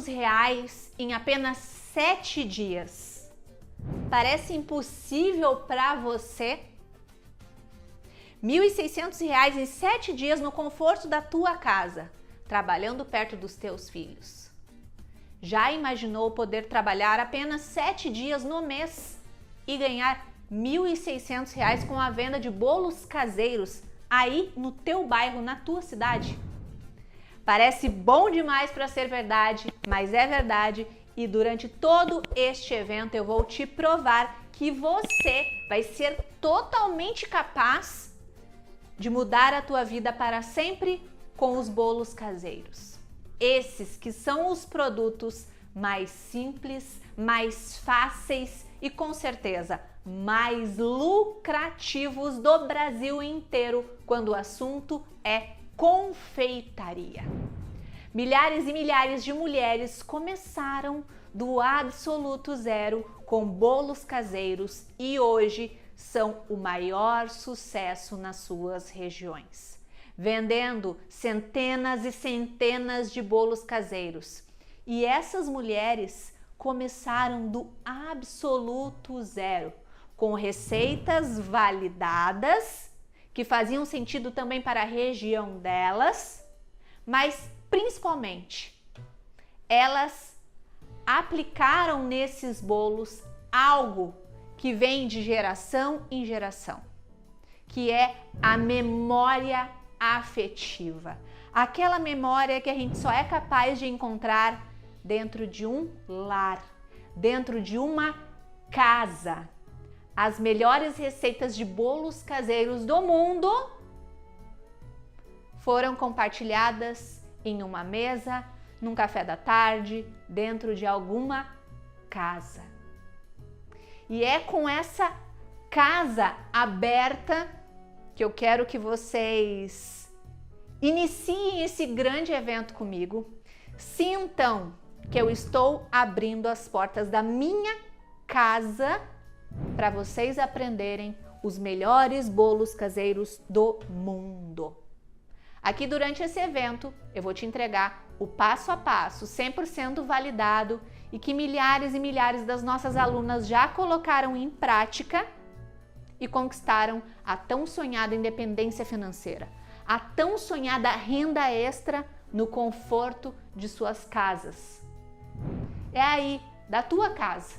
R$ 1.600 em apenas 7 dias. Parece impossível para você? R$ 1.600 em 7 dias no conforto da tua casa, trabalhando perto dos teus filhos. Já imaginou poder trabalhar apenas 7 dias no mês e ganhar R$ 1.600 com a venda de bolos caseiros aí no teu bairro, na tua cidade? Parece bom demais para ser verdade, mas é verdade, e durante todo este evento eu vou te provar que você vai ser totalmente capaz de mudar a tua vida para sempre com os bolos caseiros. Esses que são os produtos mais simples, mais fáceis e com certeza mais lucrativos do Brasil inteiro quando o assunto é confeitaria. Milhares e milhares de mulheres começaram do absoluto zero com bolos caseiros e hoje são o maior sucesso nas suas regiões, vendendo centenas e centenas de bolos caseiros. E essas mulheres começaram do absoluto zero, com receitas validadas, que faziam sentido também para a região delas, mas principalmente elas aplicaram nesses bolos algo que vem de geração em geração, que é a memória afetiva. Aquela memória que a gente só é capaz de encontrar dentro de um lar, dentro de uma casa. As melhores receitas de bolos caseiros do mundo foram compartilhadas em uma mesa, num café da tarde, dentro de alguma casa. E é com essa casa aberta que eu quero que vocês iniciem esse grande evento comigo. Sintam que eu estou abrindo as portas da minha casa para vocês aprenderem os melhores bolos caseiros do mundo. Aqui durante esse evento eu vou te entregar o passo a passo 100% validado e que milhares e milhares das nossas alunas já colocaram em prática e conquistaram a tão sonhada independência financeira, a tão sonhada renda extra no conforto de suas casas. É aí, da tua casa,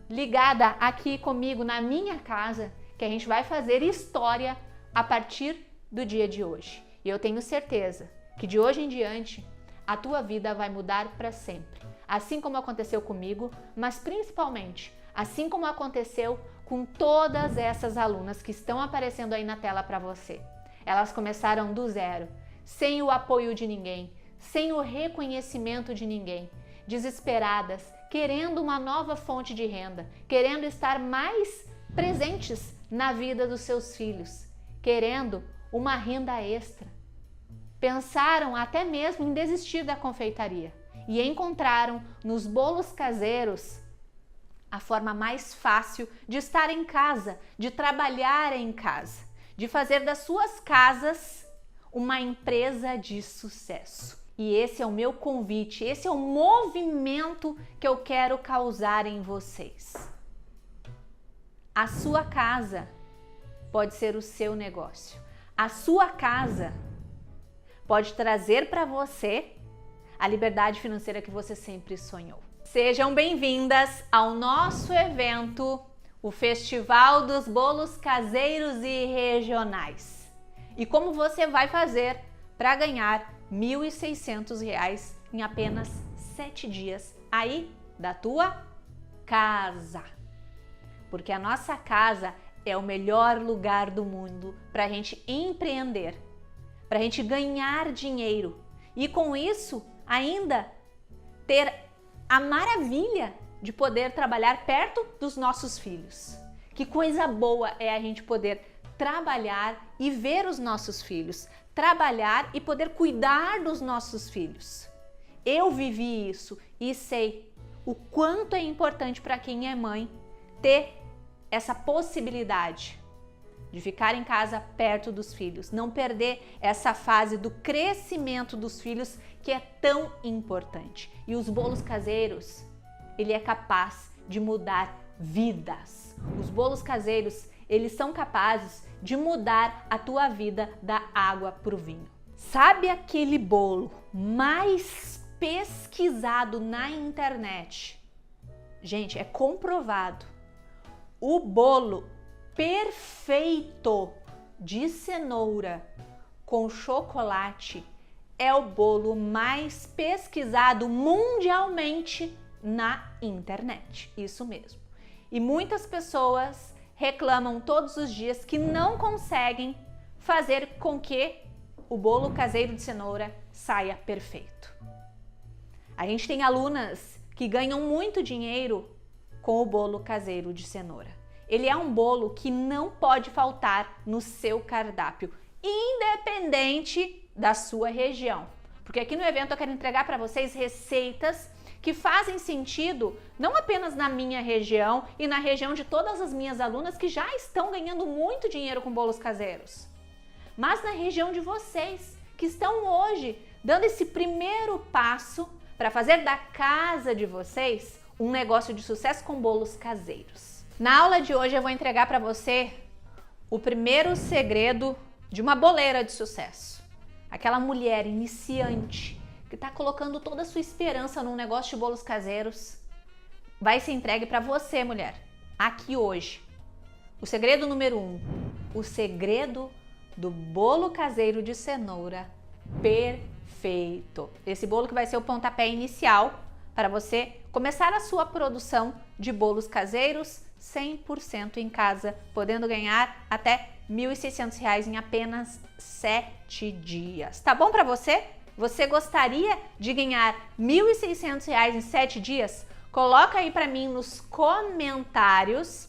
ligada aqui comigo na minha casa, que a gente vai fazer história a partir do dia de hoje. E eu tenho certeza que de hoje em diante a tua vida vai mudar para sempre. Assim como aconteceu comigo, mas principalmente assim como aconteceu com todas essas alunas que estão aparecendo aí na tela para você. Elas começaram do zero, sem o apoio de ninguém, sem o reconhecimento de ninguém, desesperadas, querendo uma nova fonte de renda, querendo estar mais presentes na vida dos seus filhos, querendo uma renda extra. Pensaram até mesmo em desistir da confeitaria e encontraram nos bolos caseiros a forma mais fácil de estar em casa, de trabalhar em casa, de fazer das suas casas uma empresa de sucesso. E esse é o meu convite, esse é o movimento que eu quero causar em vocês. A sua casa pode ser o seu negócio. A sua casa pode trazer para você a liberdade financeira que você sempre sonhou. Sejam bem-vindas ao nosso evento, o Festival dos Bolos Caseiros e Regionais. E como você vai fazer para ganhar R$ 1.600 em apenas 7 dias aí da tua casa. Porque a nossa casa é o melhor lugar do mundo para a gente empreender, para a gente ganhar dinheiro e com isso ainda ter a maravilha de poder trabalhar perto dos nossos filhos. Que coisa boa é a gente poder trabalhar e ver os nossos filhos, trabalhar e poder cuidar dos nossos filhos. Eu vivi isso e sei o quanto é importante para quem é mãe ter essa possibilidade de ficar em casa perto dos filhos, não perder essa fase do crescimento dos filhos que é tão importante. E os bolos caseiros, ele é capaz de mudar vidas. Os bolos caseiros, eles são capazes de mudar a tua vida da água para o vinho. Sabe aquele bolo mais pesquisado na internet? Gente, é comprovado. O bolo perfeito de cenoura com chocolate é o bolo mais pesquisado mundialmente na internet. Isso mesmo. E muitas pessoas reclamam todos os dias que não conseguem fazer com que o bolo caseiro de cenoura saia perfeito. A gente tem alunas que ganham muito dinheiro com o bolo caseiro de cenoura. Ele é um bolo que não pode faltar no seu cardápio, independente da sua região. Porque aqui no evento eu quero entregar para vocês receitas que fazem sentido não apenas na minha região e na região de todas as minhas alunas que já estão ganhando muito dinheiro com bolos caseiros, mas na região de vocês que estão hoje dando esse primeiro passo para fazer da casa de vocês um negócio de sucesso com bolos caseiros. Na aula de hoje eu vou entregar para você o primeiro segredo de uma boleira de sucesso. Aquela mulher iniciante que está colocando toda a sua esperança num negócio de bolos caseiros, vai ser entregue para você, mulher, aqui hoje. O segredo número 1, o segredo do bolo caseiro de cenoura perfeito. Esse bolo que vai ser o pontapé inicial para você começar a sua produção de bolos caseiros 100% em casa, podendo ganhar até R$ 1.600 em apenas 7 dias. Tá bom para você? Você gostaria de ganhar R$ 1.600 em 7 dias? Coloca aí para mim nos comentários.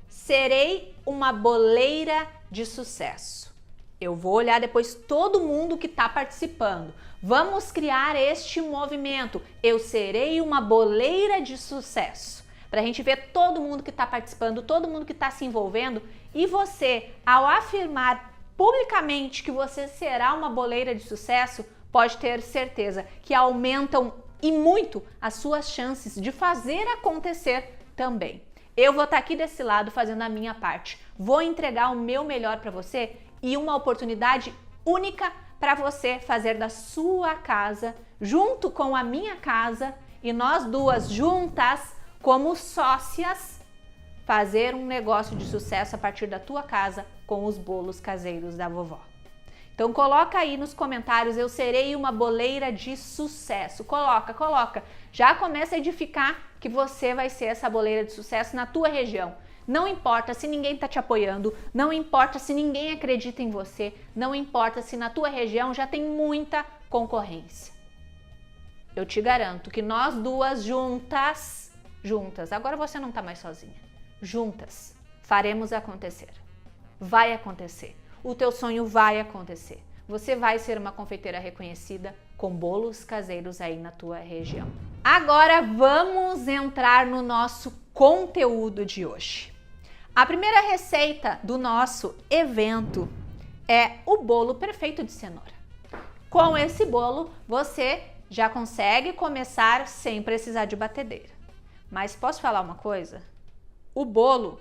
Serei uma boleira de sucesso. Eu vou olhar depois todo mundo que está participando. Vamos criar este movimento. Eu serei uma boleira de sucesso. Para a gente ver todo mundo que está participando, todo mundo que está se envolvendo. E você, ao afirmar publicamente que você será uma boleira de sucesso, pode ter certeza que aumentam e muito as suas chances de fazer acontecer também. Eu vou estar aqui desse lado fazendo a minha parte. Vou entregar o meu melhor para você e uma oportunidade única para você fazer da sua casa, junto com a minha casa, e nós duas juntas, como sócias, fazer um negócio de sucesso a partir da tua casa com os bolos caseiros da vovó. Então coloca aí nos comentários, eu serei uma boleira de sucesso. Coloca. Já começa a edificar que você vai ser essa boleira de sucesso na tua região. Não importa se ninguém está te apoiando, não importa se ninguém acredita em você, não importa se na tua região já tem muita concorrência. Eu te garanto que nós duas juntas, agora você não está mais sozinha, juntas faremos acontecer. Vai acontecer. O teu sonho vai acontecer. Você vai ser uma confeiteira reconhecida com bolos caseiros aí na tua região. Agora vamos entrar no nosso conteúdo de hoje. A primeira receita do nosso evento é o bolo perfeito de cenoura. Com esse bolo, você já consegue começar sem precisar de batedeira. Mas posso falar uma coisa? O bolo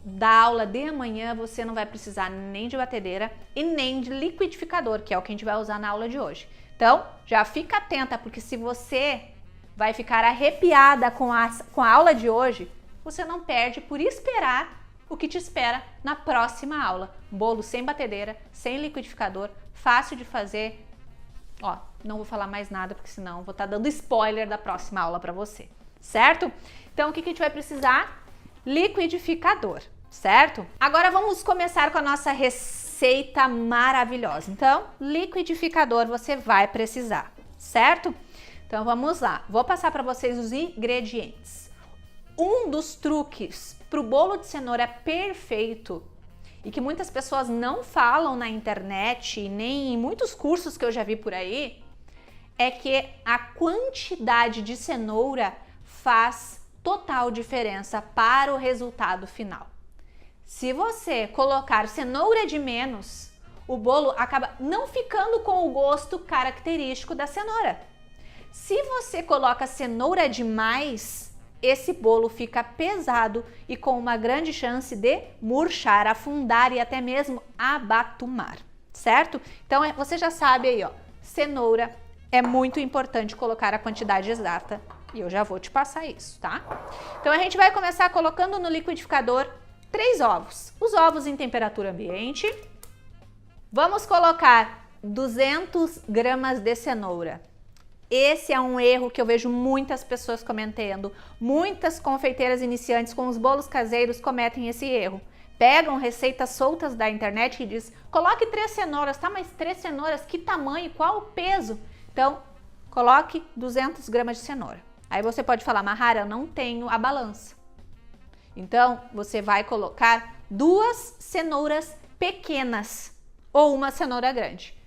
da aula de amanhã você não vai precisar nem de batedeira e nem de liquidificador, que é o que a gente vai usar na aula de hoje. Então, já fica atenta, porque se você vai ficar arrepiada com a aula de hoje, você não perde por esperar o que te espera na próxima aula. Bolo sem batedeira, sem liquidificador, fácil de fazer. Ó, não vou falar mais nada, porque senão vou estar dando spoiler da próxima aula para você, certo? Então, o que a gente vai precisar? Liquidificador, certo? Agora vamos começar com a nossa receita maravilhosa. Então, liquidificador você vai precisar, certo? Então vamos lá, vou passar para vocês os ingredientes. Um dos truques para o bolo de cenoura perfeito e que muitas pessoas não falam na internet e nem em muitos cursos que eu já vi por aí é que a quantidade de cenoura faz total diferença para o resultado final. Se você colocar cenoura de menos, o bolo acaba não ficando com o gosto característico da cenoura. Se você coloca cenoura demais, esse bolo fica pesado e com uma grande chance de murchar, afundar e até mesmo abatumar, certo? Então você já sabe aí, ó, cenoura é muito importante colocar a quantidade exata e eu já vou te passar isso, tá? Então a gente vai começar colocando no liquidificador 3 ovos. Os ovos em temperatura ambiente. Vamos colocar 200 gramas de cenoura. Esse é um erro que eu vejo muitas pessoas cometendo. Muitas confeiteiras iniciantes com os bolos caseiros cometem esse erro. Pegam receitas soltas da internet e diz: coloque 3 cenouras, tá? Mas 3 cenouras, que tamanho, qual o peso? Então, coloque 200 gramas de cenoura. Aí você pode falar: Mahara, eu não tenho a balança. Então, você vai colocar 2 cenouras pequenas ou uma cenoura grande.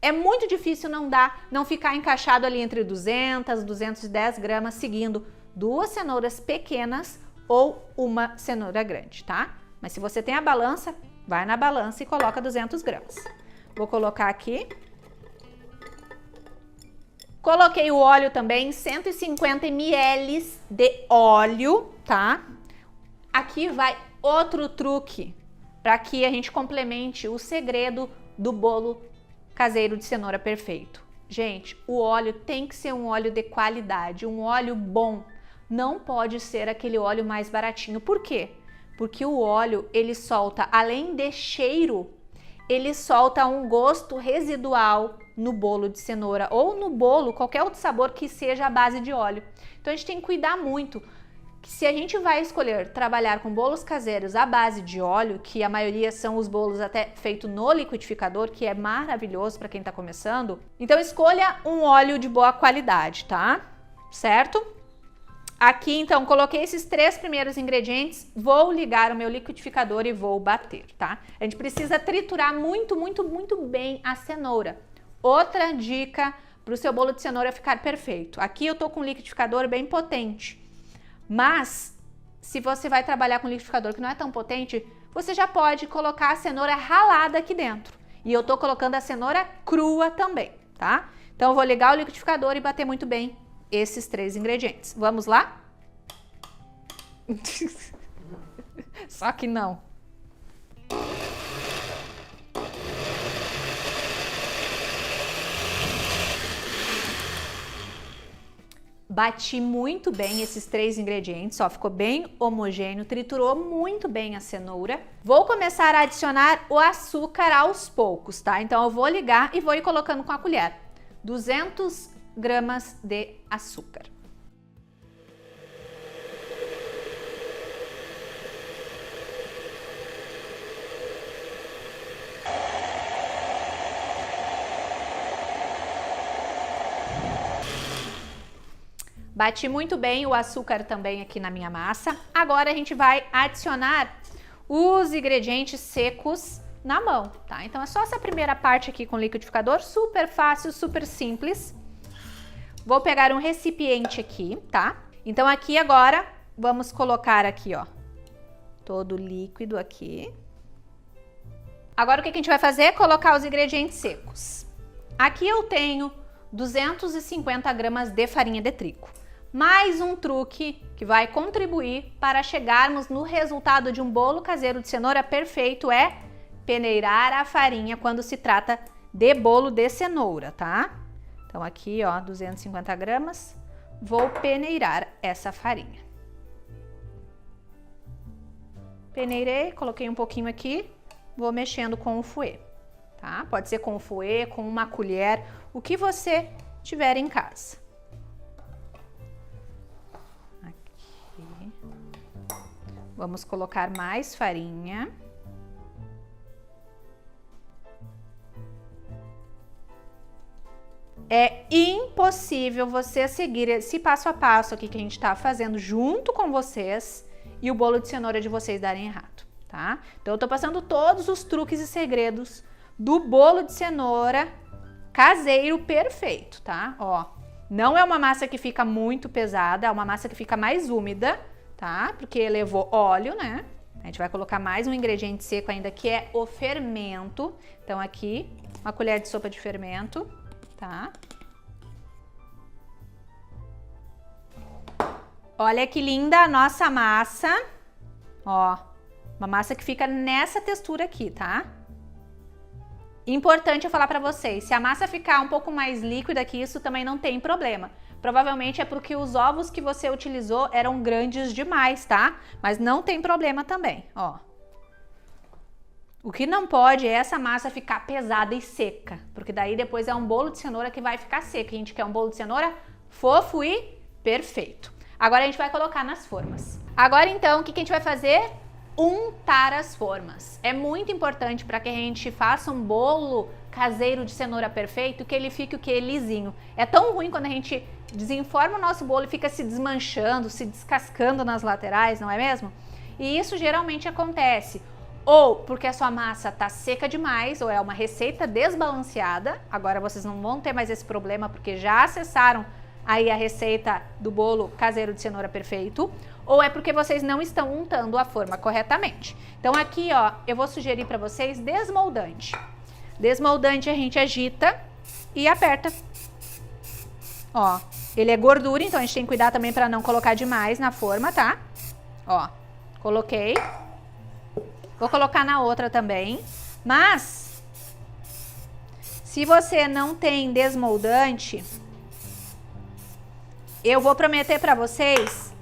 É muito difícil não ficar encaixado ali entre 200 e 210 gramas, seguindo 2 cenouras pequenas ou uma cenoura grande, tá? Mas se você tem a balança, vai na balança e coloca 200 gramas. Vou colocar aqui. Coloquei o óleo também, 150 ml de óleo, tá? Aqui vai outro truque para que a gente complemente o segredo do bolo caseiro de cenoura perfeito. Gente, o óleo tem que ser um óleo de qualidade, um óleo bom. Não pode ser aquele óleo mais baratinho. Por quê? Porque o óleo, ele solta, além de cheiro, ele solta um gosto residual no bolo de cenoura ou no bolo, qualquer outro sabor que seja à base de óleo. Então a gente tem que cuidar muito. Que se a gente vai escolher trabalhar com bolos caseiros à base de óleo, que a maioria são os bolos até feito no liquidificador, que é maravilhoso para quem está começando, então escolha um óleo de boa qualidade, tá? Certo? Aqui, então, coloquei esses 3 primeiros ingredientes, vou ligar o meu liquidificador e vou bater, tá? A gente precisa triturar muito, muito, muito bem a cenoura. Outra dica para o seu bolo de cenoura ficar perfeito. Aqui eu tô com um liquidificador bem potente. Mas, se você vai trabalhar com um liquidificador que não é tão potente, você já pode colocar a cenoura ralada aqui dentro. E eu tô colocando a cenoura crua também, tá? Então, eu vou ligar o liquidificador e bater muito bem esses 3 ingredientes. Vamos lá? Só que não. Bati muito bem esses 3 ingredientes, ó, ficou bem homogêneo, triturou muito bem a cenoura. Vou começar a adicionar o açúcar aos poucos, tá? Então eu vou ligar e vou ir colocando com a colher 200 gramas de açúcar. Bati muito bem o açúcar também aqui na minha massa. Agora a gente vai adicionar os ingredientes secos na mão, tá? Então é só essa primeira parte aqui com o liquidificador, super fácil, super simples. Vou pegar um recipiente aqui, tá? Então aqui agora vamos colocar aqui, ó, todo o líquido aqui. Agora o que a gente vai fazer? Colocar os ingredientes secos. Aqui eu tenho 250 gramas de farinha de trigo. Mais um truque que vai contribuir para chegarmos no resultado de um bolo caseiro de cenoura perfeito é peneirar a farinha quando se trata de bolo de cenoura, tá? Então aqui, ó, 250 gramas, vou peneirar essa farinha. Peneirei, coloquei um pouquinho aqui, vou mexendo com o fouet, tá? Pode ser com o fouet, com uma colher, o que você tiver em casa. Vamos colocar mais farinha. É impossível você seguir esse passo a passo aqui que a gente tá fazendo junto com vocês e o bolo de cenoura de vocês darem errado, tá? Então eu tô passando todos os truques e segredos do bolo de cenoura caseiro perfeito, tá? Ó, não é uma massa que fica muito pesada, é uma massa que fica mais úmida, tá? Porque levou óleo, né? A gente vai colocar mais um ingrediente seco ainda, que é o fermento. Então aqui, uma colher de sopa de fermento, tá? Olha que linda a nossa massa. Ó, uma massa que fica nessa textura aqui, tá? Importante eu falar pra vocês, se a massa ficar um pouco mais líquida que isso, também não tem problema. Provavelmente é porque os ovos que você utilizou eram grandes demais, tá? Mas não tem problema também, ó. O que não pode é essa massa ficar pesada e seca, porque daí depois é um bolo de cenoura que vai ficar seco. A gente quer um bolo de cenoura fofo e perfeito. Agora a gente vai colocar nas formas. Agora então, o que a gente vai fazer? Untar as formas. É muito importante para que a gente faça um bolo caseiro de cenoura perfeito, que ele fique o que? Lisinho. É tão ruim quando a gente desenforma o nosso bolo e fica se desmanchando, se descascando nas laterais, não é mesmo? E isso geralmente acontece ou porque a sua massa tá seca demais, ou é uma receita desbalanceada. Agora vocês não vão ter mais esse problema porque já acessaram aí a receita do bolo caseiro de cenoura perfeito, ou é porque vocês não estão untando a forma corretamente. Então aqui, ó, eu vou sugerir para vocês desmoldante. Desmoldante a gente agita e aperta. Ó, ele é gordura, então a gente tem que cuidar também para não colocar demais na forma, tá? Ó, coloquei. Vou colocar na outra também. Mas, se você não tem desmoldante, eu vou prometer para vocês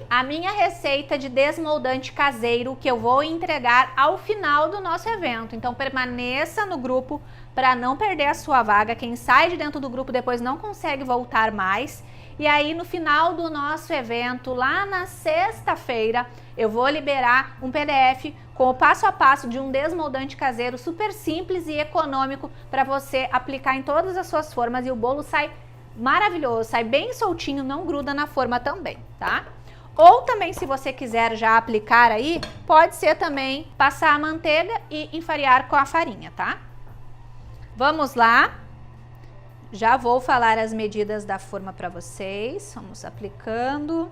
a minha receita de desmoldante caseiro que eu vou entregar ao final do nosso evento. Então permaneça no grupo para não perder a sua vaga. Quem sai de dentro do grupo depois não consegue voltar mais. E aí no final do nosso evento, lá na sexta-feira, eu vou liberar um PDF com o passo a passo de um desmoldante caseiro super simples e econômico para você aplicar em todas as suas formas e o bolo sai maravilhoso, sai bem soltinho, não gruda na forma também, tá? Ou também, se você quiser já aplicar aí, pode ser também passar a manteiga e enfarinhar com a farinha, tá? Vamos lá. Já vou falar as medidas da forma para vocês. Vamos aplicando.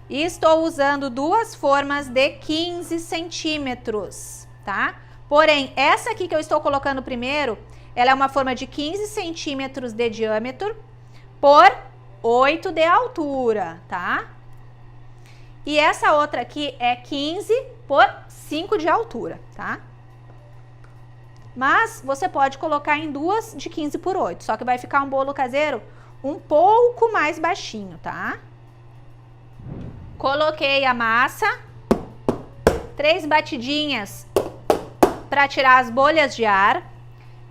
E estou usando duas formas de 15 centímetros, tá? Porém, essa aqui que eu estou colocando primeiro, ela é uma forma de 15 centímetros de diâmetro por 8 de altura, tá? E essa outra aqui é 15 por 5 de altura, tá? Mas você pode colocar em duas de 15 por 8, só que vai ficar um bolo caseiro um pouco mais baixinho, tá? Coloquei a massa, 3 batidinhas para tirar as bolhas de ar.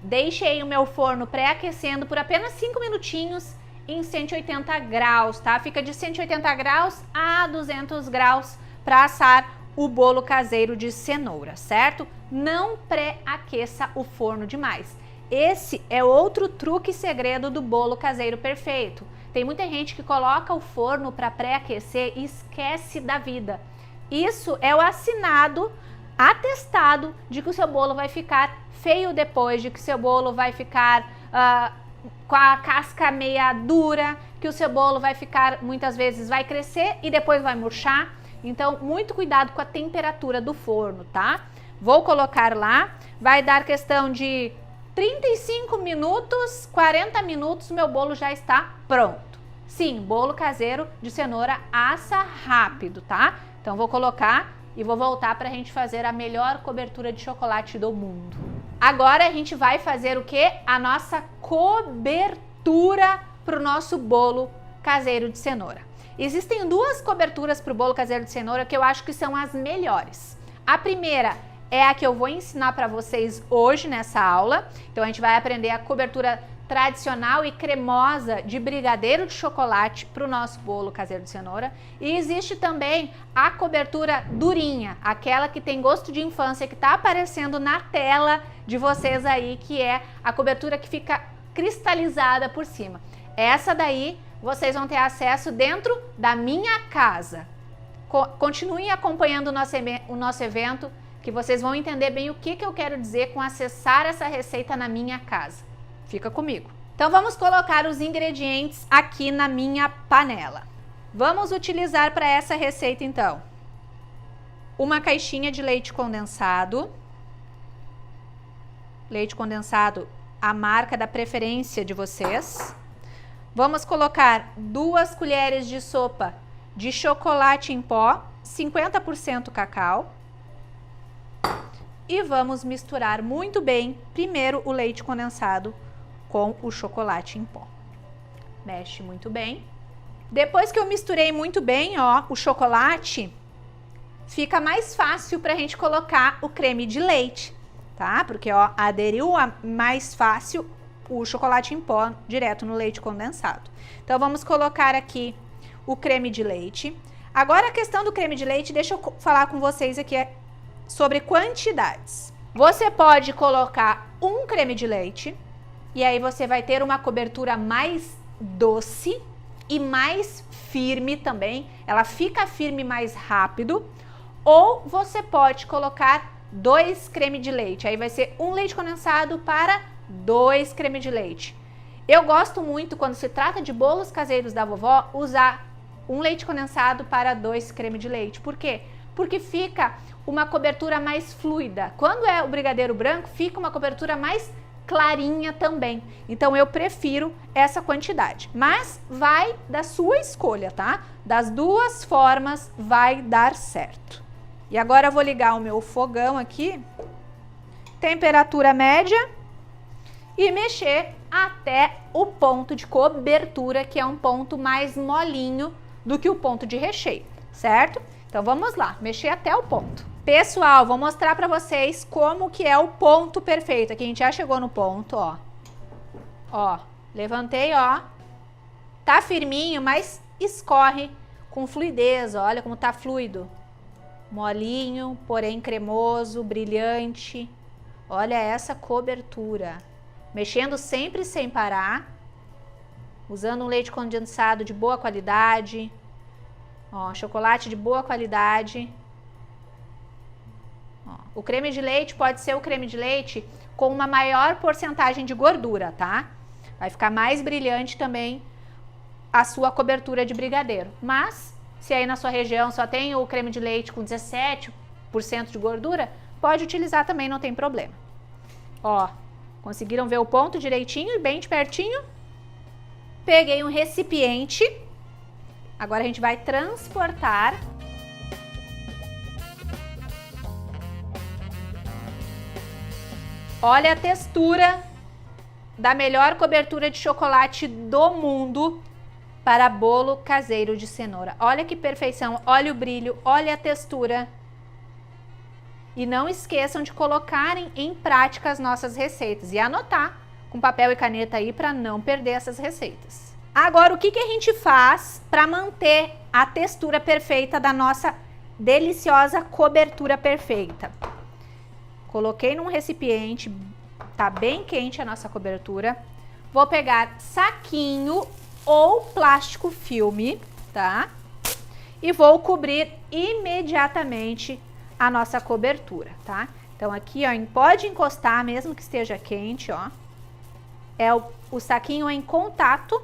Deixei o meu forno pré-aquecendo por apenas 5 minutinhos em 180 graus, tá? Fica de 180 graus a 200 graus para assar o bolo caseiro de cenoura, certo? Não pré-aqueça o forno demais. Esse é outro truque segredo do bolo caseiro perfeito. Tem muita gente que coloca o forno para pré-aquecer e esquece da vida. Isso é o assinado, atestado de que o seu bolo vai ficar feio depois, de que o seu bolo vai ficar com a casca meia dura, que o seu bolo vai ficar, muitas vezes, vai crescer e depois vai murchar. Então, muito cuidado com a temperatura do forno, tá? Vou colocar lá, vai dar questão de 35 minutos, 40 minutos, meu bolo já está pronto. Sim, bolo caseiro de cenoura assa rápido, tá? Então, vou colocar e vou voltar para a gente fazer a melhor cobertura de chocolate do mundo. Agora a gente vai fazer o que? A nossa cobertura para o nosso bolo caseiro de cenoura. Existem duas coberturas para o bolo caseiro de cenoura que eu acho que são as melhores. A primeira é a que eu vou ensinar para vocês hoje nessa aula. Então a gente vai aprender a cobertura tradicional e cremosa de brigadeiro de chocolate para o nosso bolo caseiro de cenoura. E existe também a cobertura durinha, aquela que tem gosto de infância, que está aparecendo na tela de vocês aí, que é a cobertura que fica cristalizada por cima. Essa daí vocês vão ter acesso dentro da minha casa. Continuem acompanhando o nosso evento, que vocês vão entender bem o que eu quero dizer com acessar essa receita na minha casa. Fica comigo. Então vamos colocar os ingredientes aqui na minha panela. Vamos utilizar para essa receita então uma caixinha de leite condensado. Leite condensado, a marca da preferência de vocês. Vamos colocar 2 colheres de sopa de chocolate em pó, 50% cacau. E vamos misturar muito bem, primeiro o leite condensado com o chocolate em pó. Mexe muito bem. Depois que eu misturei muito bem, ó, o chocolate, fica mais fácil pra gente colocar o creme de leite, tá? Porque, ó, aderiu mais fácil o chocolate em pó direto no leite condensado. Então, vamos colocar aqui o creme de leite. Agora, a questão do creme de leite, deixa eu falar com vocês aqui sobre quantidades. Você pode colocar 1 creme de leite e aí você vai ter uma cobertura mais doce e mais firme também. Ela fica firme mais rápido. Ou você pode colocar 2 creme de leite. Aí vai ser 1 leite condensado para 2 creme de leite. Eu gosto muito, quando se trata de bolos caseiros da vovó, usar 1 leite condensado para 2 creme de leite. Por quê? Porque fica uma cobertura mais fluida. Quando é o brigadeiro branco, fica uma cobertura mais clarinha também. Então eu prefiro essa quantidade. Mas vai da sua escolha, tá? Das 2 formas vai dar certo. E agora eu vou ligar o meu fogão aqui, temperatura média, e mexer até o ponto de cobertura, que é um ponto mais molinho do que o ponto de recheio, certo? Então vamos lá, mexer até o ponto. Pessoal, vou mostrar para vocês como que é o ponto perfeito. Aqui a gente já chegou no ponto, ó. Ó, levantei, ó. Tá firminho, mas escorre com fluidez, ó. Olha como tá fluido. Molinho, porém cremoso, brilhante. Olha essa cobertura. Mexendo sempre sem parar. Usando um leite condensado de boa qualidade. Ó, chocolate de boa qualidade. Ó, o creme de leite pode ser o creme de leite com uma maior porcentagem de gordura, tá? Vai ficar mais brilhante também a sua cobertura de brigadeiro. Mas, se aí na sua região só tem o creme de leite com 17% de gordura, pode utilizar também, não tem problema. Ó, conseguiram ver o ponto direitinho, bem de pertinho? Peguei um recipiente. Agora a gente vai transportar. Olha a textura da melhor cobertura de chocolate do mundo para bolo caseiro de cenoura. Olha que perfeição, olha o brilho, olha a textura. E não esqueçam de colocarem em prática as nossas receitas e anotar com papel e caneta aí para não perder essas receitas. Agora, o que a gente faz para manter a textura perfeita da nossa deliciosa cobertura perfeita? Coloquei num recipiente, tá bem quente a nossa cobertura. Vou pegar saquinho ou plástico filme, tá? E vou cobrir imediatamente a nossa cobertura, tá? Então aqui, ó, pode encostar mesmo que esteja quente, ó. É o saquinho em contato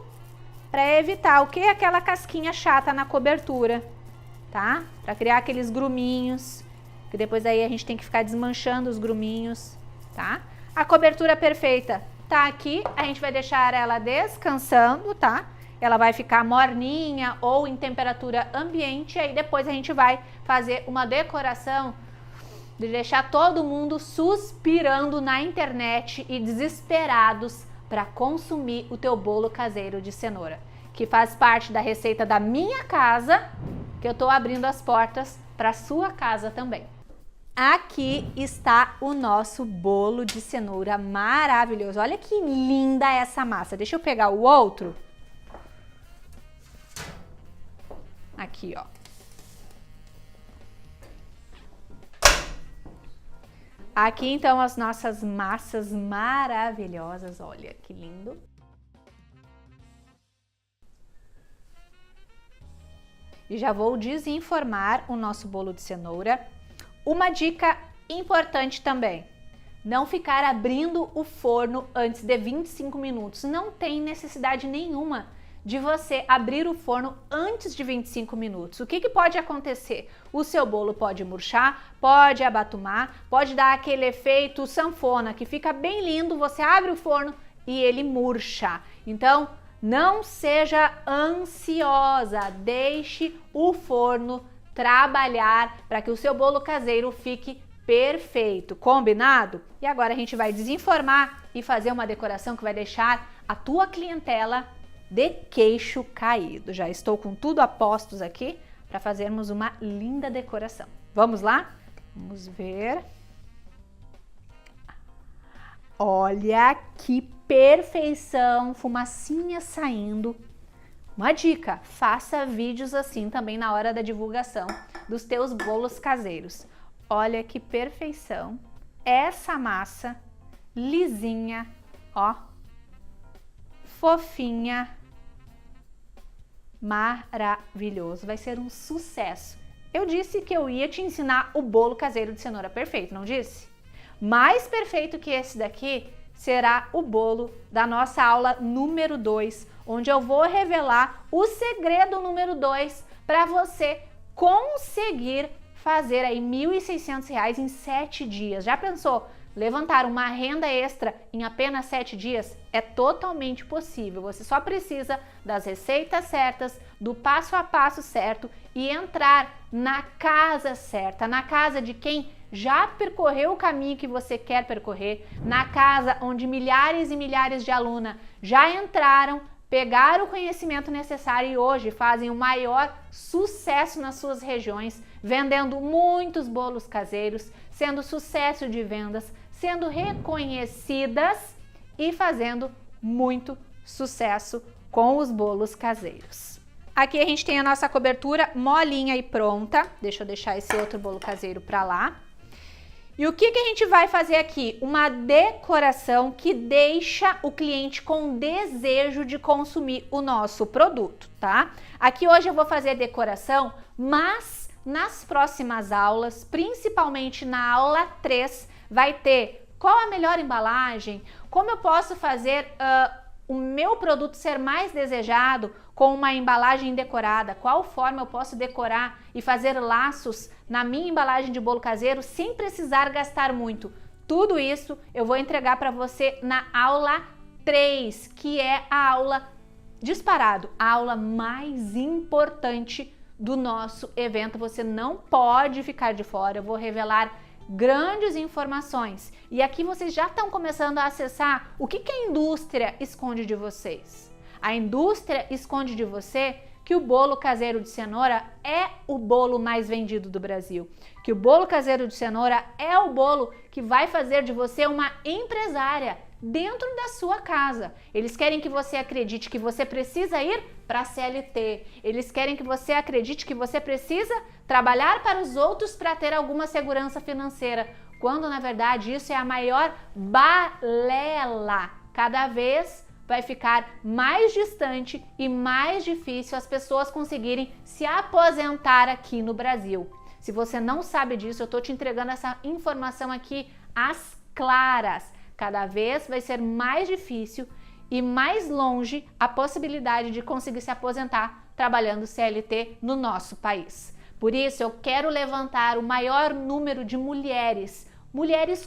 para evitar o que? Aquela casquinha chata na cobertura, tá? Para criar aqueles gruminhos, que depois aí a gente tem que ficar desmanchando os gruminhos, tá? A cobertura perfeita tá aqui, a gente vai deixar ela descansando, tá? Ela vai ficar morninha ou em temperatura ambiente, aí depois a gente vai fazer uma decoração de deixar todo mundo suspirando na internet e desesperados para consumir o teu bolo caseiro de cenoura, que faz parte da receita da minha casa, que eu tô abrindo as portas para sua casa também. Aqui está o nosso bolo de cenoura maravilhoso. Olha que linda essa massa. Deixa eu pegar o outro. Aqui, ó. Aqui, então, as nossas massas maravilhosas. Olha que lindo. E já vou desenformar o nosso bolo de cenoura. Uma dica importante também, não ficar abrindo o forno antes de 25 minutos. Não tem necessidade nenhuma de você abrir o forno antes de 25 minutos. O que pode acontecer? O seu bolo pode murchar, pode abatumar, pode dar aquele efeito sanfona que fica bem lindo, você abre o forno e ele murcha. Então, não seja ansiosa, deixe o forno trabalhar para que o seu bolo caseiro fique perfeito, combinado? E agora a gente vai desenformar e fazer uma decoração que vai deixar a tua clientela de queixo caído. Já estou com tudo a postos aqui para fazermos uma linda decoração. Vamos lá? Vamos ver. Olha que perfeição, fumacinha saindo. Uma dica, faça vídeos assim também na hora da divulgação dos teus bolos caseiros. Olha que perfeição. Essa massa lisinha, ó, fofinha, maravilhoso. Vai ser um sucesso. Eu disse que eu ia te ensinar o bolo caseiro de cenoura perfeito, não disse? Mais perfeito que esse daqui será o bolo da nossa aula número 2, onde eu vou revelar o segredo número 2 para você conseguir fazer aí R$ 1.600 em 7 dias. Já pensou? Levantar uma renda extra em apenas 7 dias é totalmente possível. Você só precisa das receitas certas, do passo a passo certo e entrar na casa certa, na casa de quem já percorreu o caminho que você quer percorrer, na casa onde milhares e milhares de alunas já entraram, pegaram o conhecimento necessário e hoje fazem o maior sucesso nas suas regiões, vendendo muitos bolos caseiros, sendo sucesso de vendas, sendo reconhecidas e fazendo muito sucesso com os bolos caseiros. Aqui a gente tem a nossa cobertura molinha e pronta. Deixa eu deixar esse outro bolo caseiro para lá. E o que a gente vai fazer aqui? Uma decoração que deixa o cliente com desejo de consumir o nosso produto, tá? Aqui hoje eu vou fazer decoração, mas nas próximas aulas, principalmente na aula 3, vai ter qual a melhor embalagem, como eu posso fazer o meu produto ser mais desejado com uma embalagem decorada, qual forma eu posso decorar e fazer laços na minha embalagem de bolo caseiro sem precisar gastar muito. Tudo isso eu vou entregar para você na aula 3, que é a aula disparado, a aula mais importante do nosso evento. Você não pode ficar de fora, eu vou revelar grandes informações. E aqui vocês já estão começando a acessar o que a indústria esconde de vocês. A indústria esconde de você que o bolo caseiro de cenoura é o bolo mais vendido do Brasil, que o bolo caseiro de cenoura é o bolo que vai fazer de você uma empresária dentro da sua casa. Eles querem que você acredite que você precisa ir para a CLT, eles querem que você acredite que você precisa trabalhar para os outros para ter alguma segurança financeira, quando na verdade isso é a maior balela. Cada vez vai ficar mais distante e mais difícil as pessoas conseguirem se aposentar aqui no Brasil. Se você não sabe disso, eu estou te entregando essa informação aqui às claras. Cada vez vai ser mais difícil e mais longe a possibilidade de conseguir se aposentar trabalhando CLT no nosso país. Por isso, eu quero levantar o maior número de mulheres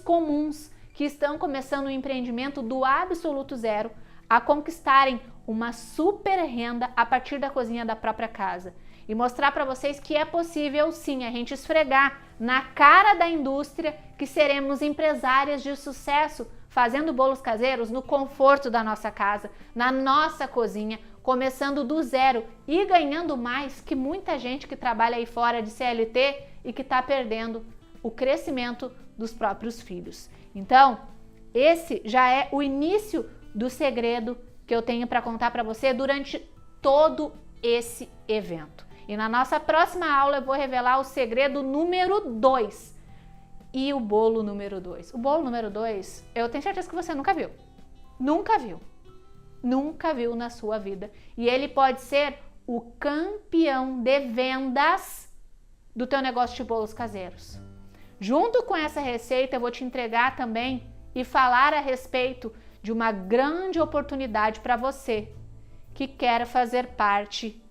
comuns que estão começando um empreendimento do absoluto zero, a conquistarem uma super renda a partir da cozinha da própria casa e mostrar para vocês que é possível sim a gente esfregar na cara da indústria que seremos empresárias de sucesso fazendo bolos caseiros no conforto da nossa casa, na nossa cozinha, começando do zero e ganhando mais que muita gente que trabalha aí fora de CLT e que está perdendo o crescimento dos próprios filhos. Então, esse já é o início do segredo que eu tenho para contar para você durante todo esse evento. E na nossa próxima aula eu vou revelar o segredo número 2 e o bolo número 2. O bolo número 2, eu tenho certeza que você nunca viu. Nunca viu. Nunca viu na sua vida. E ele pode ser o campeão de vendas do teu negócio de bolos caseiros. Junto com essa receita eu vou te entregar também e falar a respeito de uma grande oportunidade para você que quer fazer parte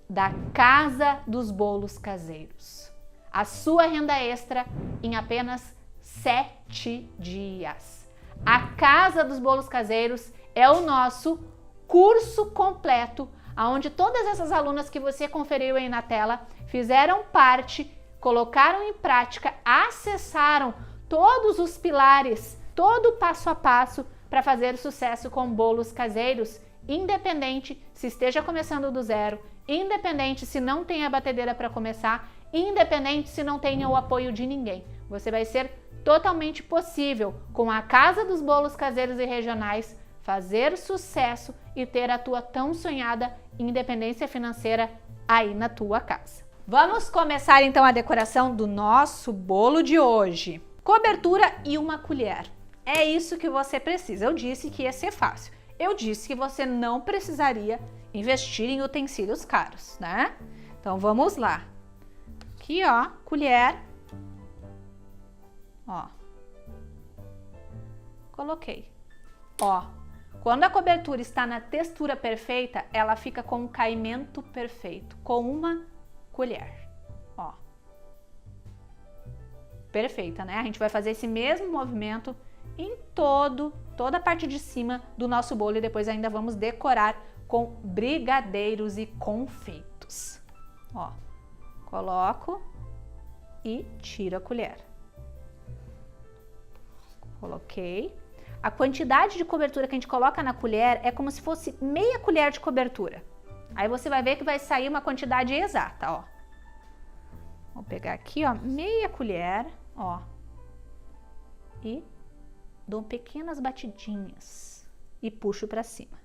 da Casa dos Bolos Caseiros. A sua renda extra em apenas 7 dias. A Casa dos Bolos Caseiros é o nosso curso completo, onde todas essas alunas que você conferiu aí na tela fizeram parte, colocaram em prática, acessaram todos os pilares, todo o passo a passo para fazer sucesso com bolos caseiros, independente se esteja começando do zero, independente se não tem a batedeira para começar, independente se não tenha o apoio de ninguém. Você vai ser totalmente possível, com a Casa dos Bolos Caseiros e Regionais, fazer sucesso e ter a tua tão sonhada independência financeira aí na tua casa. Vamos começar então a decoração do nosso bolo de hoje. Cobertura e uma colher. É isso que você precisa. Eu disse que ia ser fácil. Eu disse que você não precisaria investir em utensílios caros, né? Então vamos lá. Aqui, ó, colher. Ó. Coloquei. Ó. Quando a cobertura está na textura perfeita, ela fica com um caimento perfeito, com uma colher. Ó. Perfeita, né? A gente vai fazer esse mesmo movimento em toda a parte de cima do nosso bolo e depois ainda vamos decorar com brigadeiros e confeitos. Ó, coloco e tiro a colher. Coloquei. A quantidade de cobertura que a gente coloca na colher é como se fosse meia colher de cobertura. Aí você vai ver que vai sair uma quantidade exata, ó. Vou pegar aqui, ó, meia colher, ó, e dou pequenas batidinhas e puxo para cima.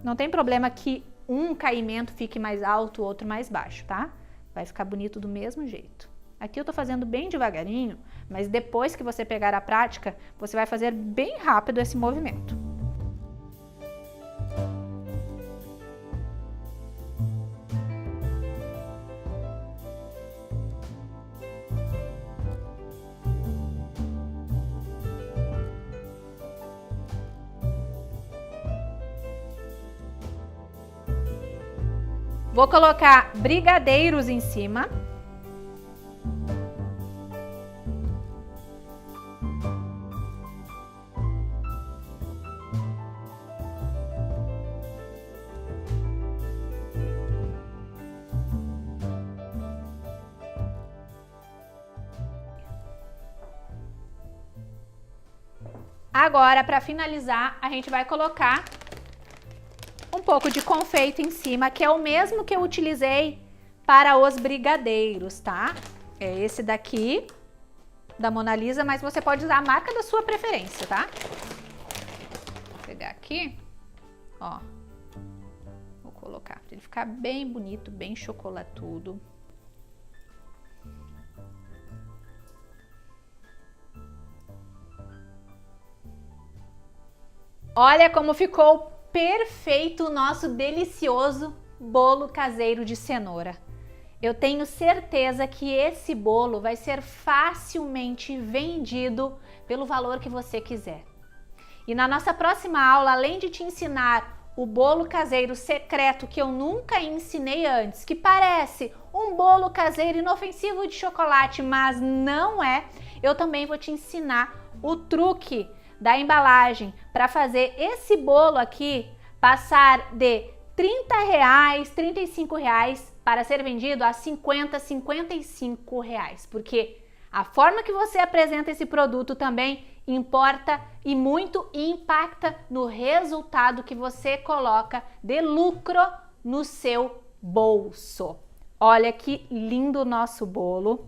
Não tem problema que um caimento fique mais alto, o outro mais baixo, tá? Vai ficar bonito do mesmo jeito. Aqui eu tô fazendo bem devagarinho, mas depois que você pegar a prática, você vai fazer bem rápido esse movimento. Vou colocar brigadeiros em cima. Agora, para finalizar, a gente vai colocar um pouco de confeito em cima, que é o mesmo que eu utilizei para os brigadeiros, tá? É esse daqui, da Mona Lisa, mas você pode usar a marca da sua preferência, tá? Vou pegar aqui, ó. Vou colocar para ele ficar bem bonito, bem chocolatudo. Olha como ficou perfeito o nosso delicioso bolo caseiro de cenoura. Eu tenho certeza que esse bolo vai ser facilmente vendido pelo valor que você quiser. E na nossa próxima aula, além de te ensinar o bolo caseiro secreto que eu nunca ensinei antes, que parece um bolo caseiro inofensivo de chocolate, mas não é, eu também vou te ensinar o truque da embalagem para fazer esse bolo aqui passar de R$30, R$35 para ser vendido a R$50, R$55, porque a forma que você apresenta esse produto também importa e muito impacta no resultado que você coloca de lucro no seu bolso. Olha que lindo o nosso bolo.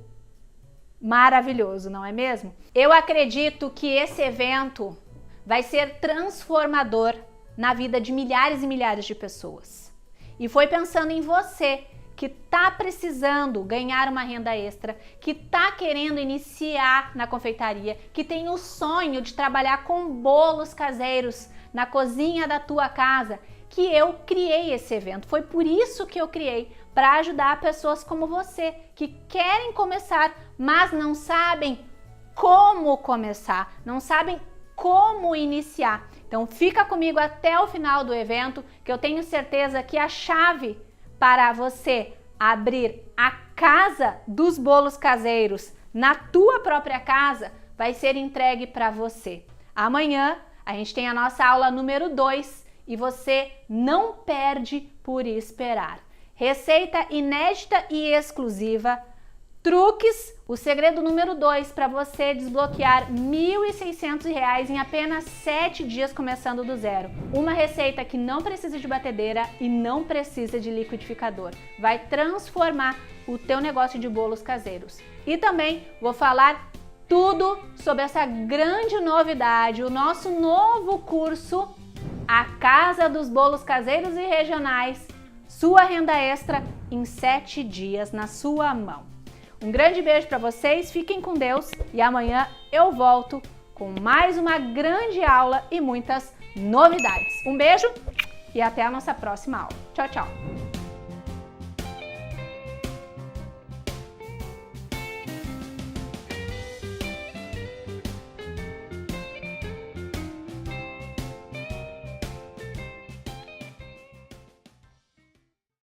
Maravilhoso, não é mesmo? Eu acredito que esse evento vai ser transformador na vida de milhares e milhares de pessoas. E foi pensando em você que tá precisando ganhar uma renda extra, que tá querendo iniciar na confeitaria, que tem o sonho de trabalhar com bolos caseiros na cozinha da tua casa, que eu criei esse evento. Foi por isso que eu criei, para ajudar pessoas como você, que querem começar, mas não sabem como começar, não sabem como iniciar. Então fica comigo até o final do evento, que eu tenho certeza que a chave para você abrir a casa dos bolos caseiros na tua própria casa vai ser entregue para você. Amanhã a gente tem a nossa aula número 2 e você não perde por esperar. Receita inédita e exclusiva, truques, o segredo número 2 para você desbloquear R$ 1.600 em apenas 7 dias começando do zero. Uma receita que não precisa de batedeira e não precisa de liquidificador. Vai transformar o teu negócio de bolos caseiros. E também vou falar tudo sobre essa grande novidade, o nosso novo curso, A Casa dos Bolos Caseiros e Regionais, sua renda extra em 7 dias na sua mão. Um grande beijo para vocês, fiquem com Deus e amanhã eu volto com mais uma grande aula e muitas novidades. Um beijo e até a nossa próxima aula. Tchau, tchau!